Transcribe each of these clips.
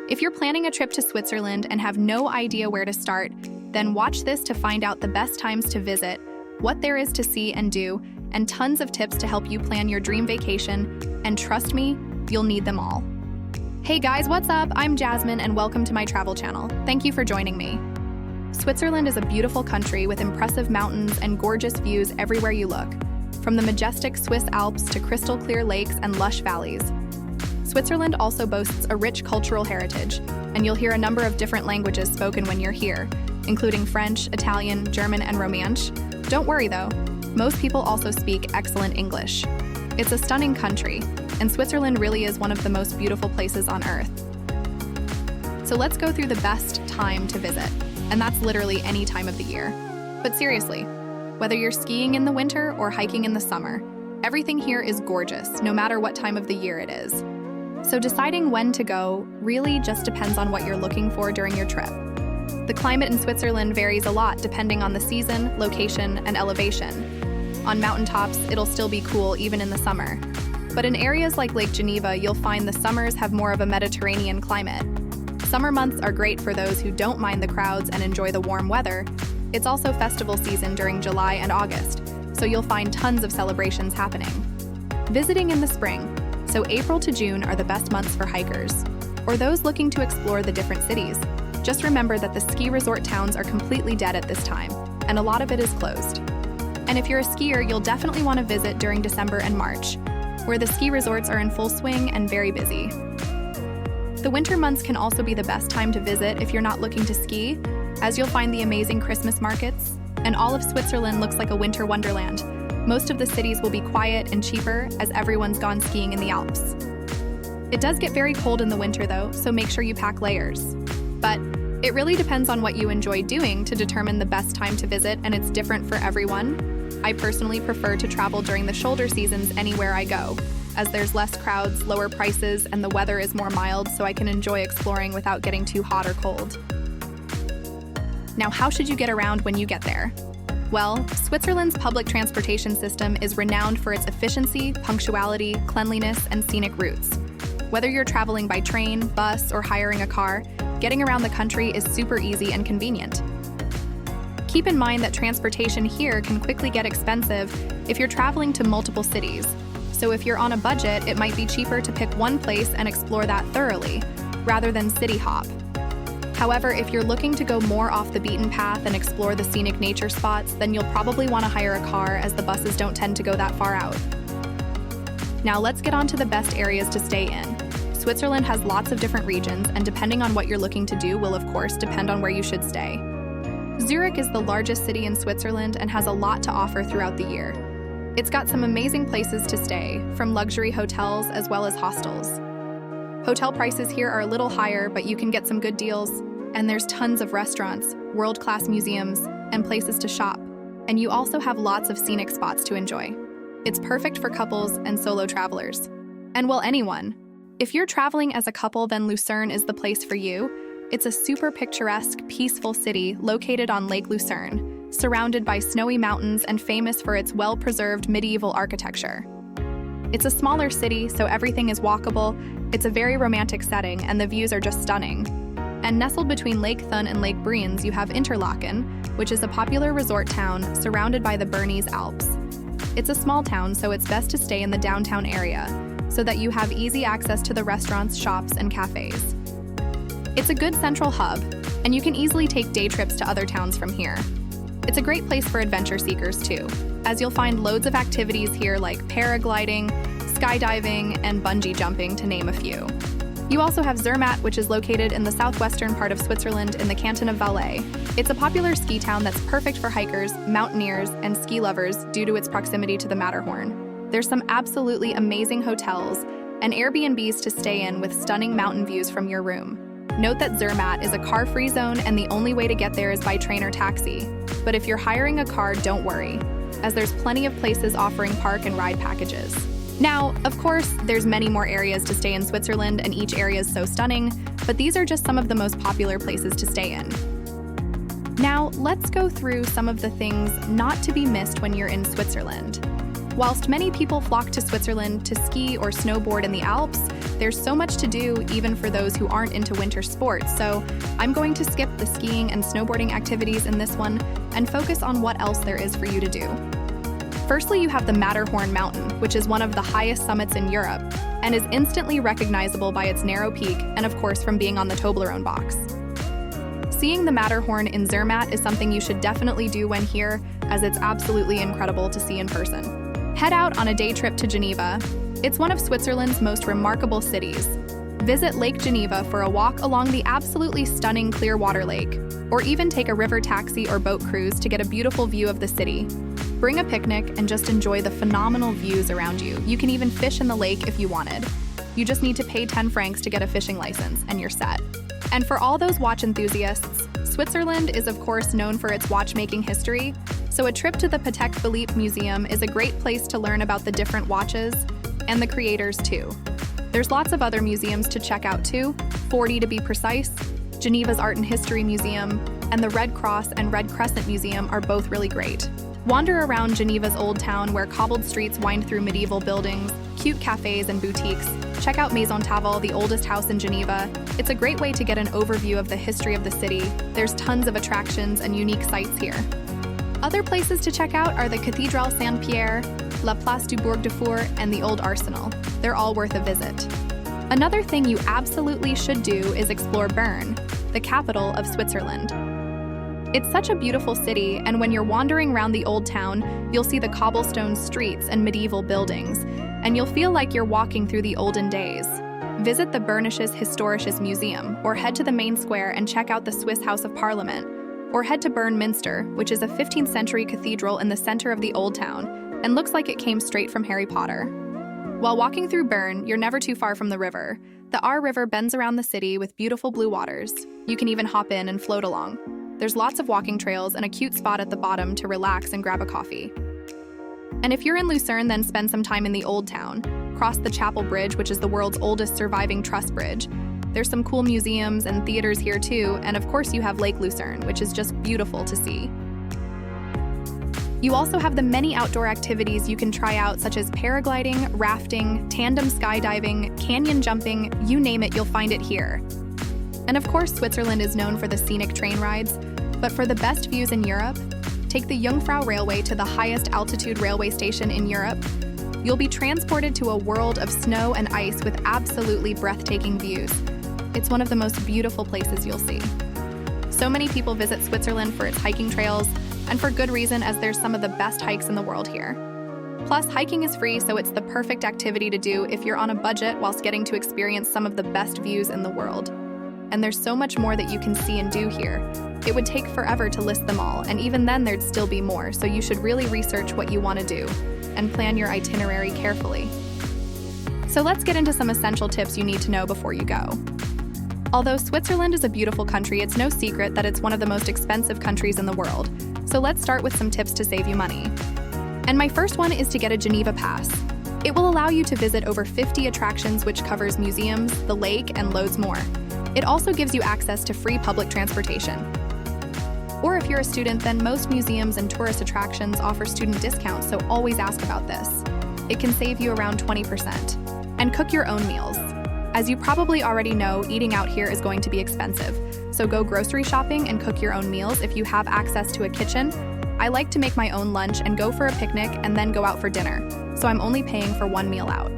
If you're planning a trip to Switzerland and have no idea where to start, then watch this to find out the best times to visit, what there is to see and do, and tons of tips to help you plan your dream vacation, and trust me, you'll need them all. Hey guys, what's up? I'm Jasmine and welcome to my travel channel. Thank you for joining me. Switzerland is a beautiful country with impressive mountains and gorgeous views everywhere you look, from the majestic Swiss Alps to crystal clear lakes and lush valleys. Switzerland also boasts a rich cultural heritage, and you'll hear a number of different languages spoken when you're here, including French, Italian, German, and Romansh. Don't worry though, most people also speak excellent English. It's a stunning country, and Switzerland really is one of the most beautiful places on Earth. So let's go through the best time to visit, and that's literally any time of the year. But seriously, whether you're skiing in the winter or hiking in the summer, everything here is gorgeous, no matter what time of the year it is. So deciding when to go really just depends on what you're looking for during your trip. The climate in Switzerland varies a lot depending on the season, location, and elevation. On mountaintops, it'll still be cool even in the summer. But in areas like Lake Geneva, you'll find the summers have more of a Mediterranean climate. Summer months are great for those who don't mind the crowds and enjoy the warm weather. It's also festival season during July and August, so you'll find tons of celebrations happening. Visiting in the spring, so April to June are the best months for hikers, or those looking to explore the different cities. Just remember that the ski resort towns are completely dead at this time, and a lot of it is closed. And if you're a skier, you'll definitely want to visit during December and March, where the ski resorts are in full swing and very busy. The winter months can also be the best time to visit if you're not looking to ski, as you'll find the amazing Christmas markets, and all of Switzerland looks like a winter wonderland. Most of the cities will be quiet and cheaper as everyone's gone skiing in the Alps. It does get very cold in the winter though, so make sure you pack layers. But it really depends on what you enjoy doing to determine the best time to visit, and it's different for everyone. I personally prefer to travel during the shoulder seasons anywhere I go, as there's less crowds, lower prices, and the weather is more mild, so I can enjoy exploring without getting too hot or cold. Now, how should you get around when you get there? Well, Switzerland's public transportation system is renowned for its efficiency, punctuality, cleanliness, and scenic routes. Whether you're traveling by train, bus, or hiring a car, getting around the country is super easy and convenient. Keep in mind that transportation here can quickly get expensive if you're traveling to multiple cities. So if you're on a budget, it might be cheaper to pick one place and explore that thoroughly, rather than city hop. However, if you're looking to go more off the beaten path and explore the scenic nature spots, then you'll probably want to hire a car, as the buses don't tend to go that far out. Now let's get on to the best areas to stay in. Switzerland has lots of different regions, and depending on what you're looking to do will of course depend on where you should stay. Zurich is the largest city in Switzerland and has a lot to offer throughout the year. It's got some amazing places to stay, from luxury hotels as well as hostels. Hotel prices here are a little higher, but you can get some good deals, and there's tons of restaurants, world-class museums, and places to shop. And you also have lots of scenic spots to enjoy. It's perfect for couples and solo travelers. And well, anyone. If you're traveling as a couple, then Lucerne is the place for you. It's a super picturesque, peaceful city located on Lake Lucerne, surrounded by snowy mountains and famous for its well-preserved medieval architecture. It's a smaller city, so everything is walkable. It's a very romantic setting, and the views are just stunning. And nestled between Lake Thun and Lake Brienz, you have Interlaken, which is a popular resort town surrounded by the Bernese Alps. It's a small town, so it's best to stay in the downtown area, so that you have easy access to the restaurants, shops, and cafes. It's a good central hub, and you can easily take day trips to other towns from here. It's a great place for adventure seekers too, as you'll find loads of activities here like paragliding, skydiving, and bungee jumping, to name a few. You also have Zermatt, which is located in the southwestern part of Switzerland in the canton of Valais. It's a popular ski town that's perfect for hikers, mountaineers, and ski lovers due to its proximity to the Matterhorn. There's some absolutely amazing hotels and Airbnbs to stay in with stunning mountain views from your room. Note that Zermatt is a car-free zone, and the only way to get there is by train or taxi. But if you're hiring a car, don't worry, as there's plenty of places offering park and ride packages. Now, of course, there's many more areas to stay in Switzerland, and each area is so stunning, but these are just some of the most popular places to stay in. Now, let's go through some of the things not to be missed when you're in Switzerland. Whilst many people flock to Switzerland to ski or snowboard in the Alps, There's so much to do even for those who aren't into winter sports, so I'm going to skip the skiing and snowboarding activities in this one and focus on what else there is for you to do. Firstly, you have the Matterhorn Mountain, which is one of the highest summits in Europe and is instantly recognizable by its narrow peak and of course from being on the Toblerone box. Seeing the Matterhorn in Zermatt is something you should definitely do when here, as it's absolutely incredible to see in person. Head out on a day trip to Geneva. It's one of Switzerland's most remarkable cities. Visit Lake Geneva for a walk along the absolutely stunning Clearwater Lake, or even take a river taxi or boat cruise to get a beautiful view of the city. Bring a picnic and just enjoy the phenomenal views around you. You can even fish in the lake if you wanted. You just need to pay 10 francs to get a fishing license, and you're set. And for all those watch enthusiasts, Switzerland is of course known for its watchmaking history, so a trip to the Patek Philippe Museum is a great place to learn about the different watches and the creators too. There's lots of other museums to check out too, 40 to be precise. Geneva's Art and History Museum and the Red Cross and Red Crescent Museum are both really great. Wander around Geneva's Old Town where cobbled streets wind through medieval buildings, cute cafes and boutiques. Check out Maison Tavel, the oldest house in Geneva. It's a great way to get an overview of the history of the city. There's tons of attractions and unique sites here. Other places to check out are the Cathédrale Saint-Pierre, La Place du Bourg de Four, and the Old Arsenal. They're all worth a visit. Another thing you absolutely should do is explore Bern, the capital of Switzerland. It's such a beautiful city, and when you're wandering around the old town, you'll see the cobblestone streets and medieval buildings, and you'll feel like you're walking through the olden days. Visit the Bernisches Historisches Museum, or head to the main square and check out the Swiss House of Parliament, or head to Bern Minster, which is a 15th century cathedral in the center of the old town, and looks like it came straight from Harry Potter. While walking through Bern, you're never too far from the river. The Aar River bends around the city with beautiful blue waters. You can even hop in and float along. There's lots of walking trails and a cute spot at the bottom to relax and grab a coffee. And if you're in Lucerne, then spend some time in the Old Town. Cross the Chapel Bridge, which is the world's oldest surviving truss bridge. There's some cool museums and theaters here too, and of course you have Lake Lucerne, which is just beautiful to see. You also have the many outdoor activities you can try out, such as paragliding, rafting, tandem skydiving, canyon jumping, you name it, you'll find it here. And of course, Switzerland is known for the scenic train rides, but for the best views in Europe, take the Jungfrau Railway to the highest altitude railway station in Europe. You'll be transported to a world of snow and ice with absolutely breathtaking views. It's one of the most beautiful places you'll see. So many people visit Switzerland for its hiking trails, and for good reason, as there's some of the best hikes in the world here. Plus, hiking is free, so it's the perfect activity to do if you're on a budget whilst getting to experience some of the best views in the world. And there's so much more that you can see and do here. It would take forever to list them all, and even then there'd still be more, so you should really research what you want to do and plan your itinerary carefully. So let's get into some essential tips you need to know before you go. Although Switzerland is a beautiful country, it's no secret that it's one of the most expensive countries in the world. So let's start with some tips to save you money. And my first one is to get a Geneva Pass. It will allow you to visit over 50 attractions, which covers museums, the lake, and loads more. It also gives you access to free public transportation. Or if you're a student, then most museums and tourist attractions offer student discounts, so always ask about this. It can save you around 20%. And cook your own meals. As you probably already know, eating out here is going to be expensive, so go grocery shopping and cook your own meals if you have access to a kitchen. I like to make my own lunch and go for a picnic and then go out for dinner, so I'm only paying for one meal out.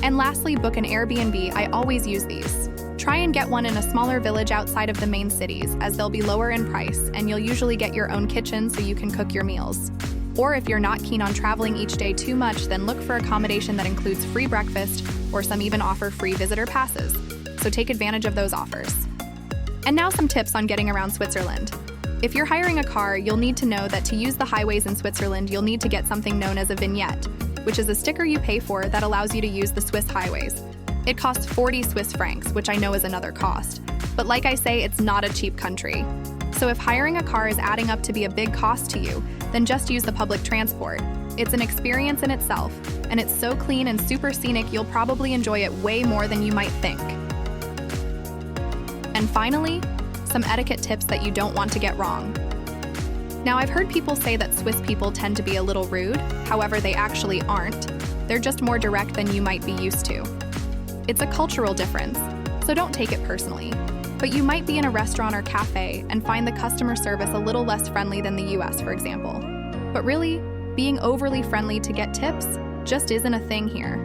And lastly, book an Airbnb. I always use these. Try and get one in a smaller village outside of the main cities, as they'll be lower in price, and you'll usually get your own kitchen so you can cook your meals. Or if you're not keen on traveling each day too much, then look for accommodation that includes free breakfast, or some even offer free visitor passes. So take advantage of those offers. And now some tips on getting around Switzerland. If you're hiring a car, you'll need to know that to use the highways in Switzerland, you'll need to get something known as a vignette, which is a sticker you pay for that allows you to use the Swiss highways. It costs 40 Swiss francs, which I know is another cost. But like I say, it's not a cheap country. So if hiring a car is adding up to be a big cost to you, then just use the public transport. It's an experience in itself, and it's so clean and super scenic you'll probably enjoy it way more than you might think. And finally, some etiquette tips that you don't want to get wrong. Now, I've heard people say that Swiss people tend to be a little rude. However, they actually aren't. They're just more direct than you might be used to. It's a cultural difference, so don't take it personally. But you might be in a restaurant or cafe and find the customer service a little less friendly than the US, for example. But really, being overly friendly to get tips just isn't a thing here.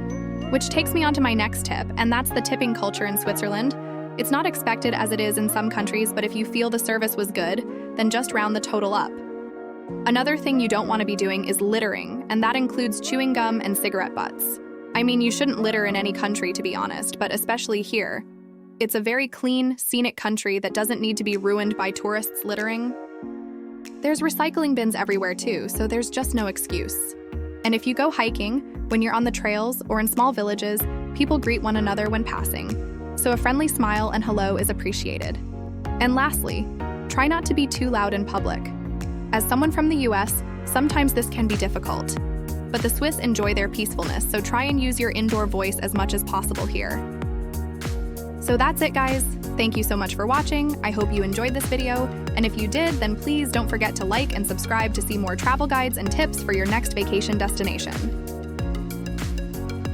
Which takes me on to my next tip, and that's the tipping culture in Switzerland. It's not expected as it is in some countries, but if you feel the service was good, then just round the total up. Another thing you don't want to be doing is littering, and that includes chewing gum and cigarette butts. I mean, you shouldn't litter in any country, to be honest, but especially here. It's a very clean, scenic country that doesn't need to be ruined by tourists littering. There's recycling bins everywhere too, so there's just no excuse. And if you go hiking, when you're on the trails or in small villages, people greet one another when passing. So a friendly smile and hello is appreciated. And lastly, try not to be too loud in public. As someone from the US, sometimes this can be difficult. But the Swiss enjoy their peacefulness, so try and use your indoor voice as much as possible here. So that's it, guys. Thank you so much for watching. I hope you enjoyed this video, and if you did, then please don't forget to like and subscribe to see more travel guides and tips for your next vacation destination.